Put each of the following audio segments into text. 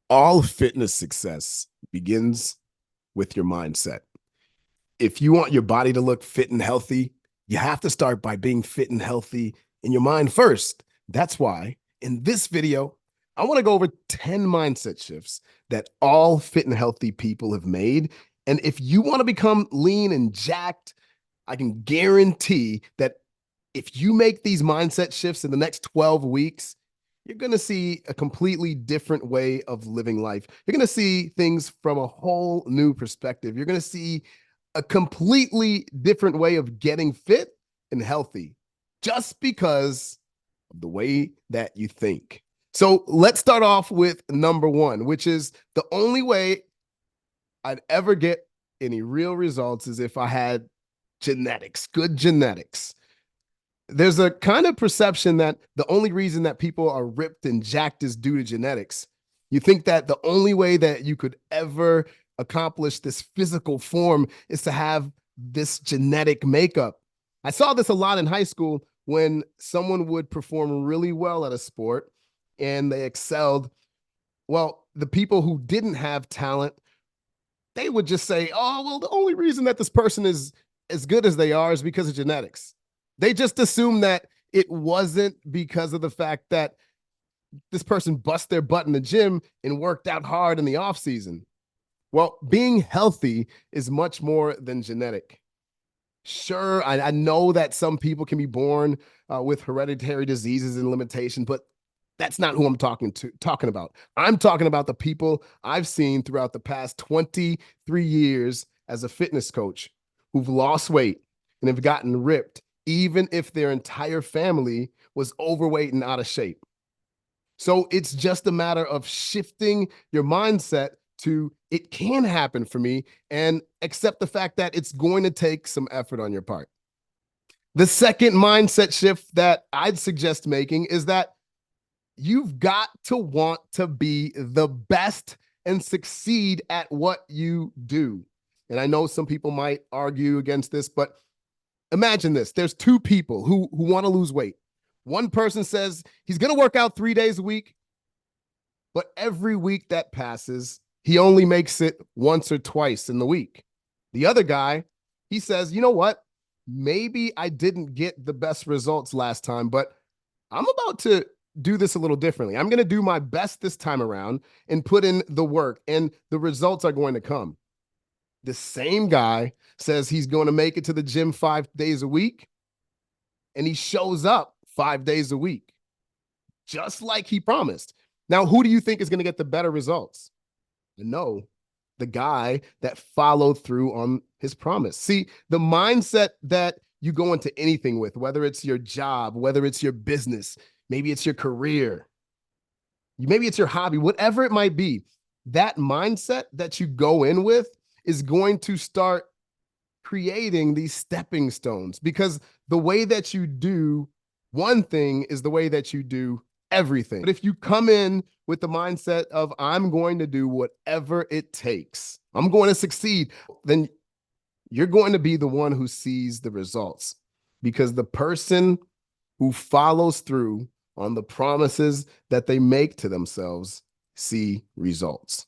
All fitness success begins with your mindset. If you want your body to look fit and healthy, you have to start by being fit and healthy in your mind first. That's why in this video, I want to go over 10 mindset shifts that all fit and healthy people have made. And if you want to become lean and jacked, I can guarantee that if you make these mindset shifts in the next 12 weeks, you're going to see a completely different way of living life. You're going to see things from a whole new perspective. You're going to see a completely different way of getting fit and healthy just because of the way that you think. So let's start off with number one, which is the only way I'd ever get any real results is if I had genetics, good genetics. There's a kind of perception that the only reason that people are ripped and jacked is due to genetics. You think that the only way that you could ever accomplish this physical form is to have this genetic makeup. I saw this a lot in high school when someone would perform really well at a sport and they excelled. Well, the people who didn't have talent, they would just say, oh, well, the only reason that this person is as good as they are is because of genetics. They just assume that it wasn't because of the fact that this person bust their butt in the gym and worked out hard in the off season. Well, being healthy is much more than genetic. Sure, I know that some people can be born with hereditary diseases and limitation, but that's not who I'm talking about. I'm talking about the people I've seen throughout the past 23 years as a fitness coach who've lost weight and have gotten ripped, even if their entire family was overweight and out of shape. So it's just a matter of shifting your mindset to it can happen for me and accept the fact that it's going to take some effort on your part. The second mindset shift that I'd suggest making is that you've got to want to be the best and succeed at what you do. And I know some people might argue against this, but imagine this. There's two people who want to lose weight. One person says he's going to work out 3 days a week, but every week that passes, he only makes it once or twice in the week. The other guy, he says, you know what? Maybe I didn't get the best results last time, but I'm about to do this a little differently. I'm going to do my best this time around and put in the work, and the results are going to come. The same guy says he's going to make it to the gym 5 days a week, and he shows up 5 days a week, just like he promised. Now, who do you think is going to get the better results? No, the guy that followed through on his promise. See, the mindset that you go into anything with, whether it's your job, whether it's your business, maybe it's your career, maybe it's your hobby, whatever it might be, that mindset that you go in with is going to start creating these stepping stones because the way that you do one thing is the way that you do everything. But if you come in with the mindset of, I'm going to do whatever it takes, I'm going to succeed, then you're going to be the one who sees the results because the person who follows through on the promises that they make to themselves see results.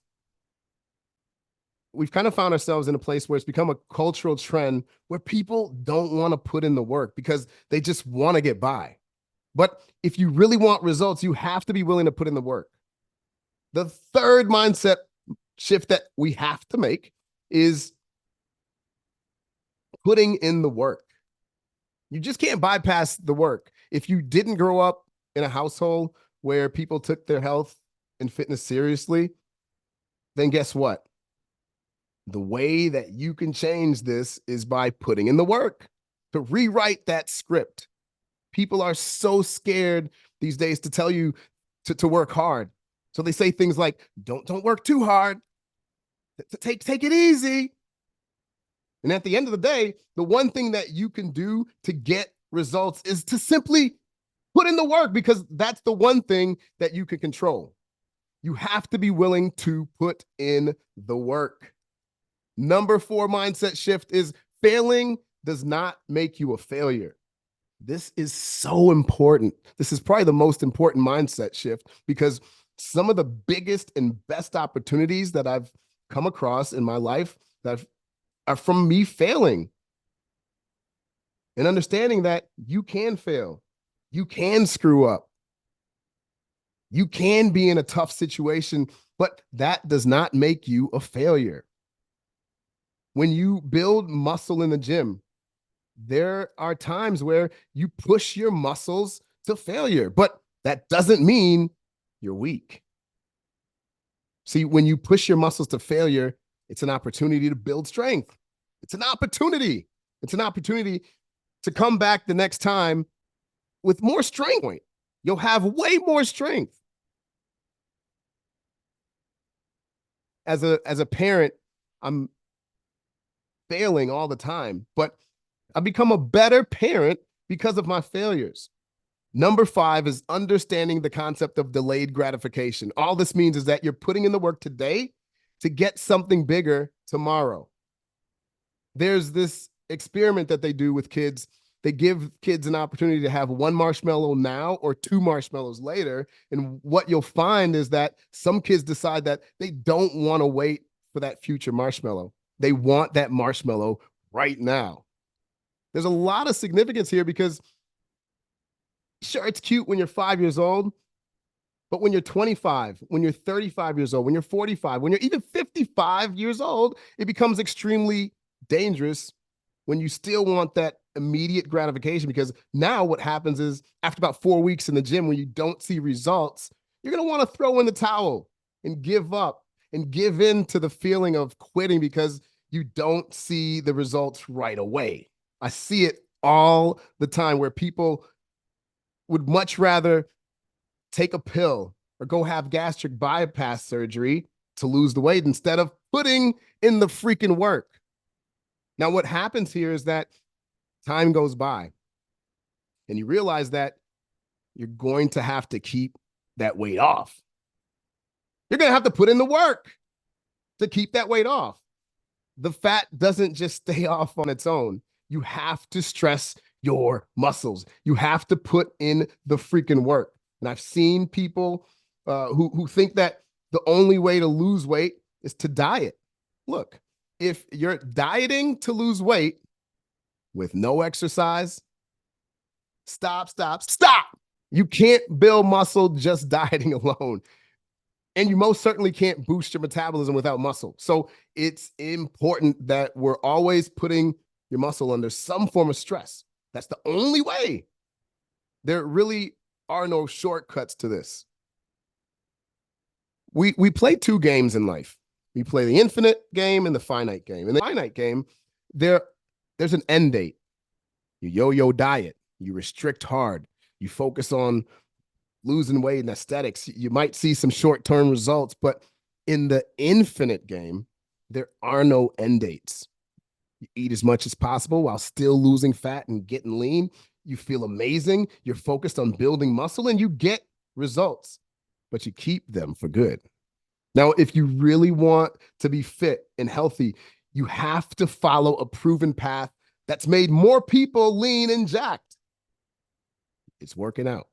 We've kind of found ourselves in a place where it's become a cultural trend where people don't want to put in the work because they just want to get by. But if you really want results, you have to be willing to put in the work. The third mindset shift that we have to make is putting in the work. You just can't bypass the work. If you didn't grow up in a household where people took their health and fitness seriously, then guess what? The way that you can change this is by putting in the work to rewrite that script. People are so scared these days to tell you to work hard. So they say things like, don't work too hard. Take it easy. And at the end of the day, the one thing that you can do to get results is to simply put in the work because that's the one thing that you can control. You have to be willing to put in the work. Number 4 mindset shift is failing does not make you a failure. This is so important. This is probably the most important mindset shift because Some of the biggest and best opportunities that I've come across in my life that are from me failing and understanding that you can fail, you can screw up, you can be in a tough situation, but that does not make you a failure. When you build muscle in the gym, there are times where you push your muscles to failure, but that doesn't mean you're weak. See, when you push your muscles to failure, it's an opportunity to build strength. It's an opportunity. It's an opportunity to come back the next time with more strength. You'll have way more strength. As a parent, I'm failing all the time, but I've become a better parent because of my failures. Number 5 is understanding the concept of delayed gratification. All this means is that you're putting in the work today to get something bigger tomorrow. There's this experiment that they do with kids. They give kids an opportunity to have 1 marshmallow now or 2 marshmallows later. And what you'll find is that some kids decide that they don't want to wait for that future marshmallow. They want that marshmallow right now. There's a lot of significance here because sure, it's cute when you're 5 years old, but when you're 25, when you're 35 years old, when you're 45, when you're even 55 years old, it becomes extremely dangerous when you still want that immediate gratification, because now what happens is after about 4 weeks in the gym, when you don't see results, you're going to want to throw in the towel and give up and give in to the feeling of quitting because you don't see the results right away. I see it all the time where people would much rather take a pill or go have gastric bypass surgery to lose the weight instead of putting in the freaking work. Now, what happens here is that time goes by and you realize that you're going to have to keep that weight off. You're going to have to put in the work to keep that weight off. The fat doesn't just stay off on its own. You have to stress your muscles. You have to put in the freaking work. And I've seen people who think that the only way to lose weight is to diet. Look, if you're dieting to lose weight with no exercise, stop. You can't build muscle just dieting alone. And you most certainly can't boost your metabolism without muscle. So it's important that we're always putting your muscle under some form of stress. That's the only way. There really are no shortcuts to this. We play 2 games in life. We play the infinite game and the finite game. In the finite game, there's an end date. You yo-yo diet. You restrict hard. You focus on losing weight and aesthetics. You might see some short-term results, but in the infinite game, there are no end dates. You eat as much as possible while still losing fat and getting lean. You feel amazing. You're focused on building muscle and you get results, but you keep them for good. Now, if you really want to be fit and healthy, you have to follow a proven path that's made more people lean and jacked. It's working out.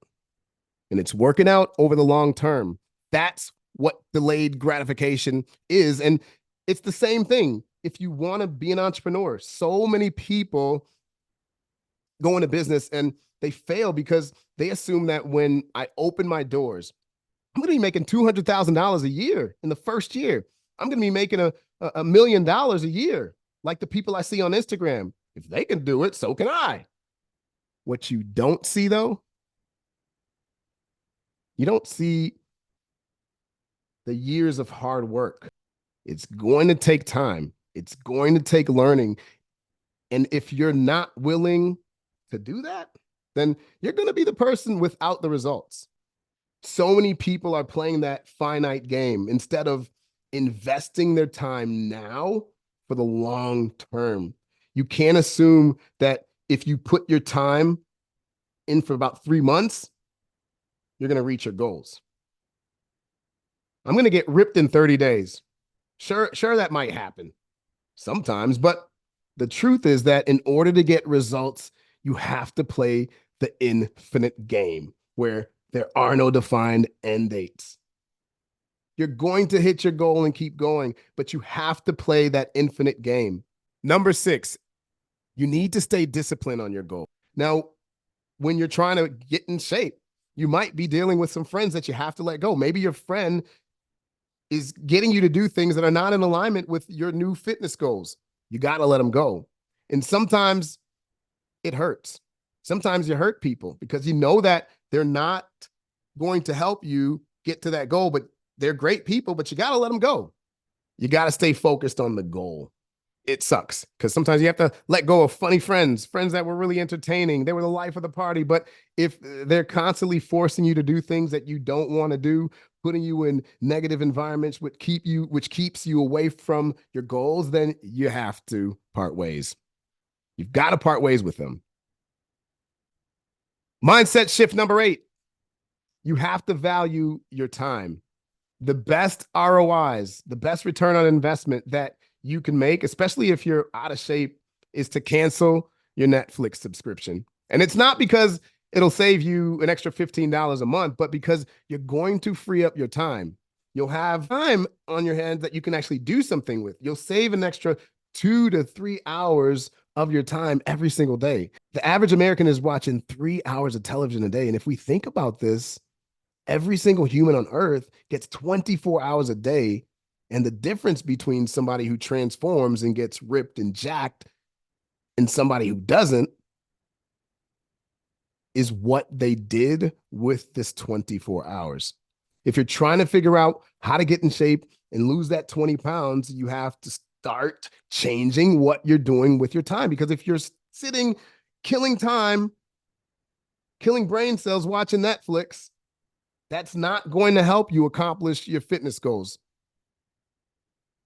And it's working out over the long term. That's what delayed gratification is. And it's the same thing. If you want to be an entrepreneur, so many people go into business and they fail because they assume that when I open my doors, I'm going to be making $200,000 a year in the first year. I'm going to be making $1 million a year, like the people I see on Instagram. If they can do it, so can I. What you don't see, though, you don't see the years of hard work. It's going to take time. It's going to take learning. And if you're not willing to do that, then you're going to be the person without the results. So many people are playing that finite game instead of investing their time now for the long term. You can't assume that if you put your time in for about 3 months, you're going to reach your goals. I'm going to get ripped in 30 days. Sure, that might happen sometimes, but the truth is that in order to get results, you have to play the infinite game where there are no defined end dates. You're going to hit your goal and keep going, but you have to play that infinite game. Number 6, you need to stay disciplined on your goal. Now, when you're trying to get in shape, you might be dealing with some friends that you have to let go. Maybe your friend is getting you to do things that are not in alignment with your new fitness goals. You got to let them go. And sometimes it hurts. Sometimes you hurt people because you know that they're not going to help you get to that goal, but they're great people, but you got to let them go. You got to stay focused on the goal. It sucks because sometimes you have to let go of funny friends that were really entertaining. They were the life of the party. But if they're constantly forcing you to do things that you don't want to do, putting you in negative environments, which keeps you away from your goals, then you have to part ways. You've got to part ways with them. Mindset shift number 8. You have to value your time. The best ROIs, the best return on investment that you can make, especially if you're out of shape, is to cancel your Netflix subscription. And it's not because it'll save you an extra $15 a month, but because you're going to free up your time. You'll have time on your hands that you can actually do something with. You'll save an extra 2 to 3 hours of your time every single day. The average American is watching 3 hours of television a day. And if we think about this, every single human on earth gets 24 hours a day. And the difference between somebody who transforms and gets ripped and jacked and somebody who doesn't is what they did with this 24 hours. If you're trying to figure out how to get in shape and lose that 20 pounds, you have to start changing what you're doing with your time. Because if you're sitting, killing time, killing brain cells, watching Netflix, that's not going to help you accomplish your fitness goals.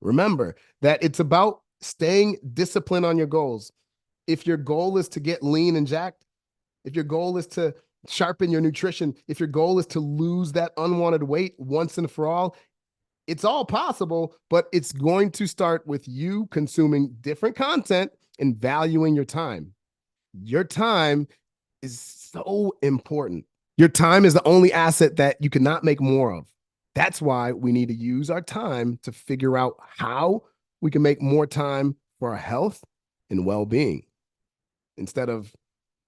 Remember that it's about staying disciplined on your goals. If your goal is to get lean and jacked, if your goal is to sharpen your nutrition, if your goal is to lose that unwanted weight once and for all, it's all possible, but it's going to start with you consuming different content and valuing your time. Your time is so important. Your time is the only asset that you cannot make more of. That's why we need to use our time to figure out how we can make more time for our health and well-being. Instead of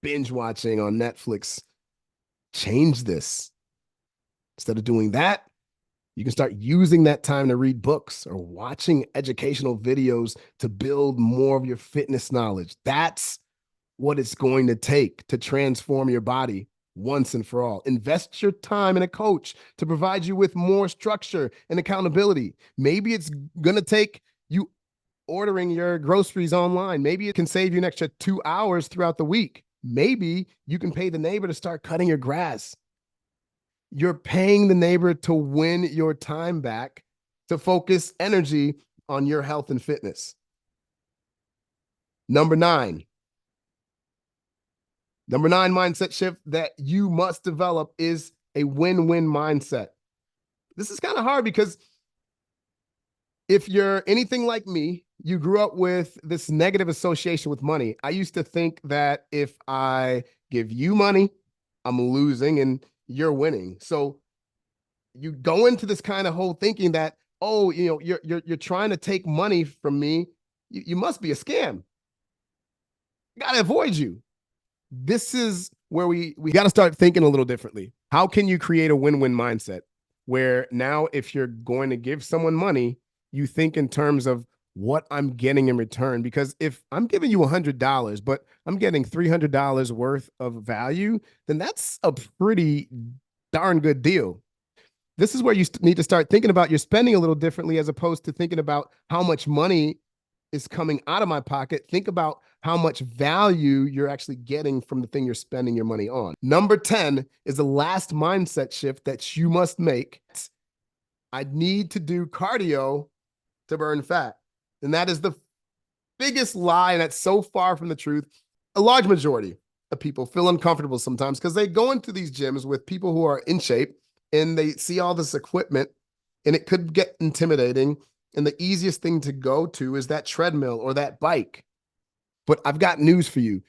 binge watching on Netflix, change this. Instead of doing that, you can start using that time to read books or watching educational videos to build more of your fitness knowledge. That's what it's going to take to transform your body once and for all. Invest your time in a coach to provide you with more structure and accountability. Maybe it's going to take you ordering your groceries online. Maybe it can save you an extra 2 hours throughout the week. Maybe you can pay the neighbor to start cutting your grass. You're paying the neighbor to win your time back, to focus energy on your health and fitness. Number 9 mindset shift that you must develop is a win-win mindset. This is kind of hard because if you're anything like me, you grew up with this negative association with money. I used to think that if I give you money, I'm losing and you're winning. So you go into this kind of whole thinking that, oh, you're trying to take money from me. You must be a scam. I gotta avoid you. This is where we got to start thinking a little differently. How can you create a win-win mindset where now if you're going to give someone money, you think in terms of what I'm getting in return? Because if I'm giving you $100, but I'm getting $300 worth of value, then that's a pretty darn good deal. This is where you need to start thinking about your spending a little differently, as opposed to thinking about how much money is coming out of my pocket. Think about how much value you're actually getting from the thing you're spending your money on. Number 10 is the last mindset shift that you must make. I need to do cardio to burn fat. And that is the biggest lie, and that's so far from the truth. A large majority of people feel uncomfortable sometimes because they go into these gyms with people who are in shape and they see all this equipment and it could get intimidating. And the easiest thing to go to is that treadmill or that bike. But I've got news for you.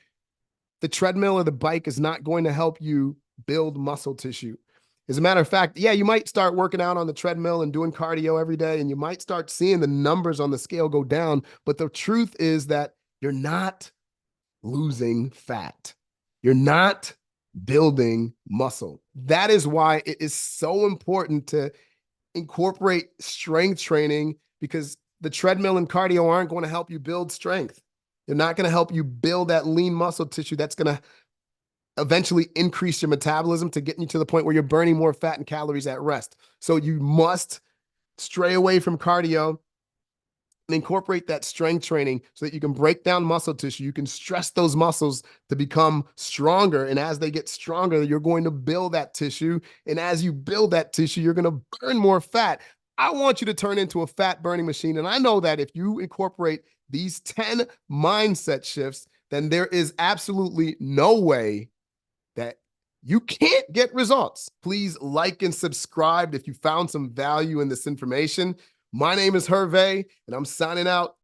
The treadmill or the bike is not going to help you build muscle tissue. As a matter of fact, yeah, you might start working out on the treadmill and doing cardio every day, and you might start seeing the numbers on the scale go down. But the truth is that you're not losing fat. You're not building muscle. That is why it is so important to incorporate strength training, because the treadmill and cardio aren't going to help you build strength. They're not going to help you build that lean muscle tissue that's going to eventually increase your metabolism to get you to the point where you're burning more fat and calories at rest. So you must stray away from cardio and incorporate that strength training so that you can break down muscle tissue. You can stress those muscles to become stronger. And as they get stronger, you're going to build that tissue. And as you build that tissue, you're going to burn more fat. I want you to turn into a fat burning machine. And I know that if you incorporate these 10 mindset shifts, then there is absolutely no way that you can't get results. Please like and subscribe if you found some value in this information. My name is Hervé, and I'm signing out.